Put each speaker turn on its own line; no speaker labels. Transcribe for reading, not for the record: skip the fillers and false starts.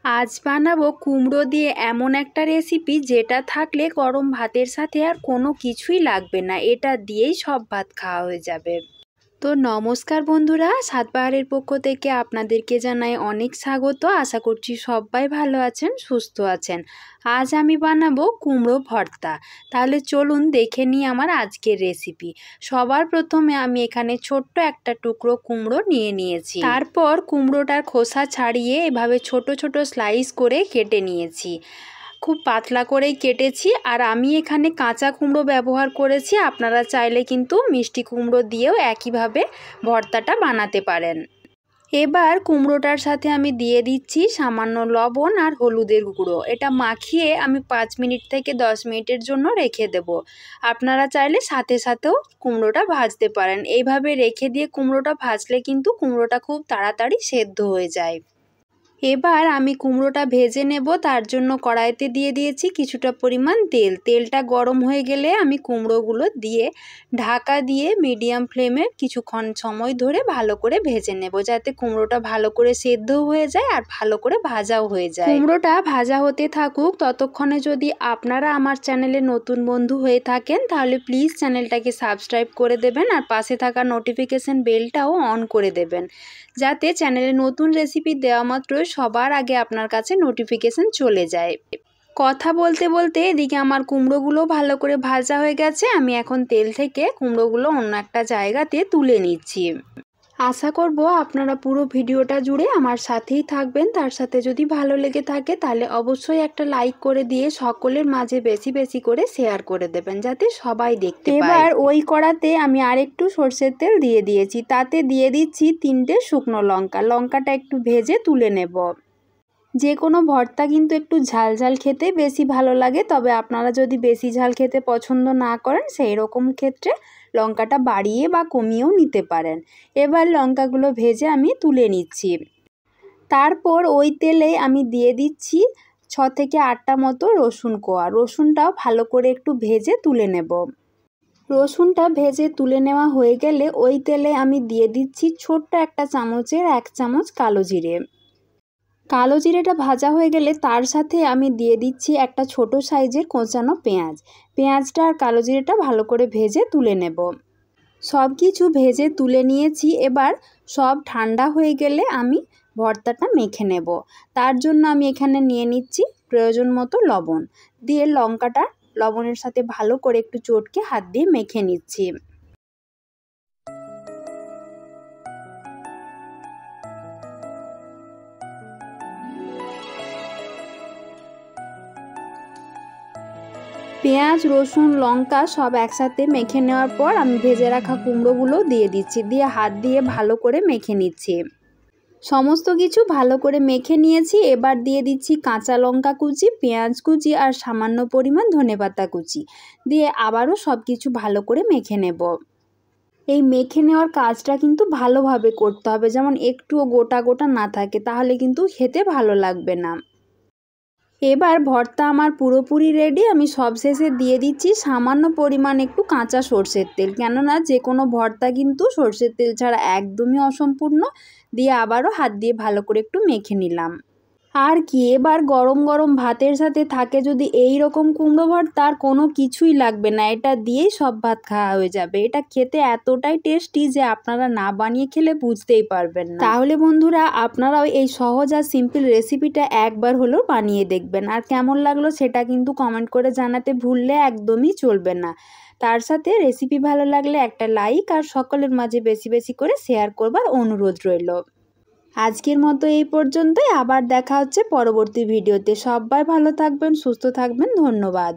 আজ বানাবো কুমড়ো দিয়ে এমন একটা রেসিপি যেটা থাকলে গরম ভাতের সাথে আর কোনো কিছুই লাগবে না, এটা দিয়েই সব ভাত খাওয়া হয়ে যাবে। তো নমস্কার বন্ধুরা, স্বাদবাহারের পক্ষ থেকে আপনাদেরকে জানাই অনেক স্বাগত। আশা করছি সবাই ভালো আছেন, সুস্থ আছেন। আজ আমি বানাবো কুমড়ো ভর্তা। তাহলে চলুন দেখে নিই আমার আজকের রেসিপি। সবার প্রথমে আমি এখানে ছোট্ট একটা টুকরো কুমড়ো নিয়েছি। তারপর কুমড়োটার খোসা ছাড়িয়ে এভাবে ছোট ছোট স্লাইস করে কেটে নিয়েছি। খুব পাতলা করেই কেটেছি। আর আমি এখানে কাঁচা কুমড়ো ব্যবহার করেছি, আপনারা চাইলে কিন্তু মিষ্টি কুমড়ো দিয়েও একইভাবে ভর্তাটা বানাতে পারেন। এবার কুমড়োটার সাথে আমি দিয়ে দিচ্ছি সামান্য লবণ আর হলুদের গুঁড়ো। এটা মাখিয়ে আমি 5 মিনিট থেকে 10 মিনিটের জন্য রেখে দেব। আপনারা চাইলে সাথে সাথেও কুমড়োটা ভাজতে পারেন। এইভাবে রেখে দিয়ে কুমড়োটা ভাজলে কিন্তু কুমড়োটা খুব তাড়াতাড়ি সেদ্ধ হয়ে যায়। এবার আমি কুমড়োটা ভেজে নেব। তার জন্য কড়াইতে দিয়ে দিয়েছি কিছুটা পরিমাণ তেল। তেলটা গরম হয়ে গেলে আমি কুমড়োগুলো দিয়ে ঢাকা দিয়ে মিডিয়াম ফ্লেমে কিছুক্ষণ সময় ধরে ভালো করে ভেজে নেব, যাতে কুমড়োটা ভালো করে সেদ্ধও হয়ে যায় আর ভালো করে ভাজাও হয়ে যায়। কুমড়োটা ভাজা হতে থাকুক, ততক্ষণে যদি আপনারা আমার চ্যানেলে নতুন বন্ধু হয়ে থাকেন তাহলে প্লিজ চ্যানেলটাকে সাবস্ক্রাইব করে দেবেন আর পাশে থাকা নোটিফিকেশন বেলটাও অন করে দেবেন, যাতে চ্যানেলে নতুন রেসিপি দেওয়া মাত্রই সবার আগে আপনার কাছে নোটিফিকেশন চলে যায়। কথা বলতে বলতে এদিকে আমার কুমড়োগুলো ভালো করে ভাজা হয়ে গেছে। আমি এখন তেল থেকে কুমড়োগুলো অন্য একটা জায়গাতে তুলে নিচ্ছি। আশা করব আপনারা পুরো ভিডিওটা জুড়ে আমার সাথেই থাকবেন। তার সাথে যদি ভালো লেগে থাকে তাহলে অবশ্যই একটা লাইক করে দিয়ে সকলের মাঝে বেশি বেশি করে শেয়ার করে দেবেন, যাতে সবাই দেখতে পায়। এবার ওই কড়াতে আমি আরেকটু সরষের তেল দিয়ে দিয়েছি, তাতে দিয়ে দিচ্ছি 3টে শুকনো লঙ্কা। লঙ্কাটা একটু ভেজে তুলে নেব। যে কোনো ভর্তা কিন্তু একটু ঝাল ঝাল খেতে বেশি ভালো লাগে, তবে আপনারা যদি বেশি ঝাল খেতে পছন্দ না করেন সেই রকম ক্ষেত্রে লঙ্কাটা বাড়িয়ে বা কমিয়েও নিতে পারেন। এবার লঙ্কাগুলো ভেজে আমি তুলে নিচ্ছি। তারপর ওই তেলে আমি দিয়ে দিচ্ছি 6 থেকে 8টা মতো রসুন কোয়া। রসুনটাও ভালো করে একটু ভেজে তুলে নেব। রসুনটা ভেজে তুলে নেওয়া হয়ে গেলে ওই তেলে আমি দিয়ে দিচ্ছি ছোট্ট একটা চামচের 1 চামচ কালো জিরে। কালো জিরেটা ভাজা হয়ে গেলে তার সাথে আমি দিয়ে দিচ্ছি একটা ছোট সাইজের কোঁচানো পেঁয়াজ। পেঁয়াজটা আর কালো জিরেটা ভালো করে ভেজে তুলে নেব। সব কিছু ভেজে তুলে নিয়েছি। এবার সব ঠান্ডা হয়ে গেলে আমি ভর্তাটা মেখে নেব। তার জন্য আমি এখানে নিয়ে নিচ্ছি প্রয়োজন মতো লবণ, দিয়ে লঙ্কাটা লবণের সাথে ভালো করে একটু চটকে হাত দিয়ে মেখে নিচ্ছি। পেঁয়াজ রসুন লঙ্কা সব একসাথে মেখে নেওয়ার পর আমি ভেজে রাখা কুমড়োগুলো দিয়ে দিচ্ছি, দিয়ে হাত দিয়ে ভালো করে মেখে নিচ্ছি। সমস্ত কিছু ভালো করে মেখে নিয়েছি। এবার দিয়ে দিচ্ছি কাঁচা লঙ্কা কুচি, পেঁয়াজ কুচি আর সামান্য পরিমাণ ধনেপাতা কুচি, দিয়ে আবারও সব কিছু ভালো করে মেখে নেব। এই মেখে নেওয়ার কাজটা কিন্তু ভালোভাবে করতে হবে, যেমন একটুও গোটা গোটা না থাকে, তাহলে কিন্তু খেতে ভালো লাগবে না। এবার ভর্তা আমার পুরোপুরি রেডি। আমি সবশেষে দিয়ে দিচ্ছি সামান্য পরিমাণ একটু কাঁচা সরষের তেল, কেননা যে কোনো ভর্তা কিন্তু সরষের তেল ছাড়া একদমই অসম্পূর্ণ। দিয়ে আবারও হাত দিয়ে ভালো করে একটু মেখে নিলাম। আর কি, এবার গরম গরম ভাতের সাথে থাকে যদি এই রকম কুমড়ো ভর্তা, আর কোনো কিছুই লাগবে না, এটা দিয়েই সব ভাত খাওয়া হয়ে যাবে। এটা খেতে এতটাই টেস্টি যে আপনারা না বানিয়ে খেলে বুঝতেই পারবেন না। তাহলে বন্ধুরা, আপনারাও এই সহজ আর সিম্পল রেসিপিটা একবার হলেও বানিয়ে দেখবেন। আর কেমন লাগলো সেটা কিন্তু কমেন্ট করে জানাতে ভুললে একদমই চলবে না। তার সাথে রেসিপি ভালো লাগলে একটা লাইক আর সকলের মাঝে বেশি বেশি করে শেয়ার করবার অনুরোধ রইল। আজকের মতো এই পর্যন্তই। আবার দেখা হচ্ছে পরবর্তী ভিডিওতে। সবাই ভালো থাকবেন, সুস্থ থাকবেন। ধন্যবাদ।